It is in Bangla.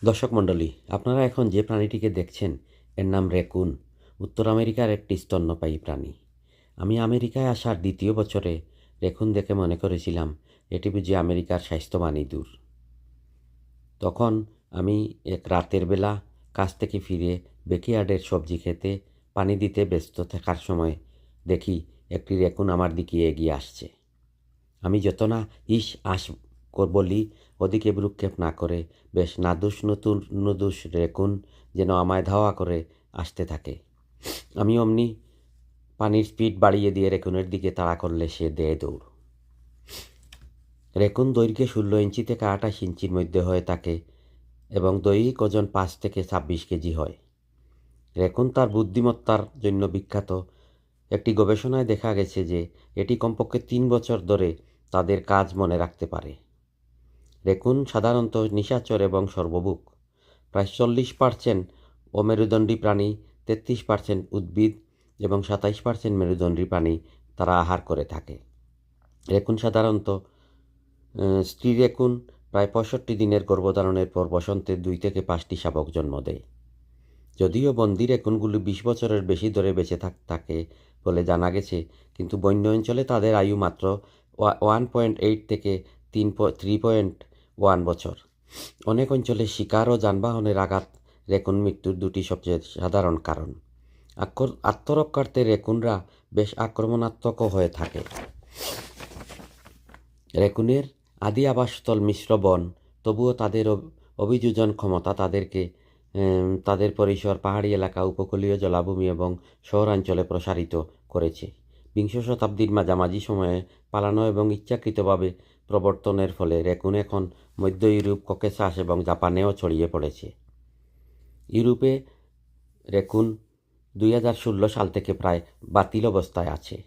দর্শক মণ্ডলী, আপনারা এখন যে প্রাণীটিকে দেখছেন এর নাম রেকুন। উত্তর আমেরিকার একটি স্তন্যপায়ী প্রাণী। আমি আমেরিকায় আসার দ্বিতীয় বছরে রেকুন দেখে মনে করেছিলাম এটি বুঝি আমেরিকার স্বাস্থ্যবান ইঁদুর। তখন আমি এক রাতের বেলা কাজ থেকে ফিরে ব্যাকইয়ার্ডের সবজি খেতে পানি দিতে ব্যস্ত থাকার সময় দেখি একটি রেকুন আমার দিকে এগিয়ে আসছে। আমি যত না আস বলি, ওদিকে ভ্রুক্ষেপ না করে বেশ নুদুস রেকুন যেন আমায় ধাওয়া করে আসতে থাকে। আমি অমনি পানির স্পিড বাড়িয়ে দিয়ে রেকুনের দিকে তাড়া করলে সে দেয় দৌড়। রেকুন দৈর্ঘ্যে 16 ইঞ্চি থেকে 28 ইঞ্চির মধ্যে হয়ে থাকে এবং দৈহিক ওজন 5 থেকে 26 কেজি হয়। রেকুন তার বুদ্ধিমত্তার জন্য বিখ্যাত। একটি গবেষণায় দেখা গেছে যে এটি কমপক্ষে 3 বছর ধরে তাদের কাজ মনে রাখতে পারে। রেকুন সাধারণত নিশাচর এবং সর্বভুক। প্রায় 40% অমেরুদণ্ডী প্রাণী, 33% উদ্ভিদ এবং 27% মেরুদণ্ডী প্রাণী তারা আহার করে থাকে। রেকুন সাধারণত স্ত্রী রেকুন প্রায় 65 দিনের গর্ভধারণের পর বসন্তে 2 থেকে 5টি শাবক জন্ম দেয়। যদিও বন্দি রেকুনগুলি 20 বছরের বেশি ধরে বেঁচে থাকে বলে জানা গেছে, কিন্তু বন্য অঞ্চলে তাদের আয়ু মাত্র 1.8 থেকে 3.1 বছর। অনেক অঞ্চলে শিকার ও যানবাহনের আঘাত রেকুন মৃত্যুর দুটি সবচেয়ে সাধারণ কারণ। আত্মরক্ষার্থে রেকুনরা বেশ আক্রমণাত্মকও হয়ে থাকে। রেকুনের আদি আবাসস্থল মিশ্র বন, তবুও তাদের অভিযোজন ক্ষমতা তাদেরকে তাদের পরিসর পাহাড়ি এলাকা, উপকূলীয় জলাভূমি এবং শহরাঞ্চলে প্রসারিত করেছে। বিংশ শতাব্দীর মাঝামাঝি সময়ে পালানো এবং ইচ্ছাকৃতভাবে প্রবর্তনের ফলে রেকুন এখন মধ্য ইউরোপ, ককেসাস এবং জাপানেও ছড়িয়ে পড়েছে। ইউরোপে রেকুন 2016 সাল থেকে প্রায় বাতিল অবস্থায় আছে।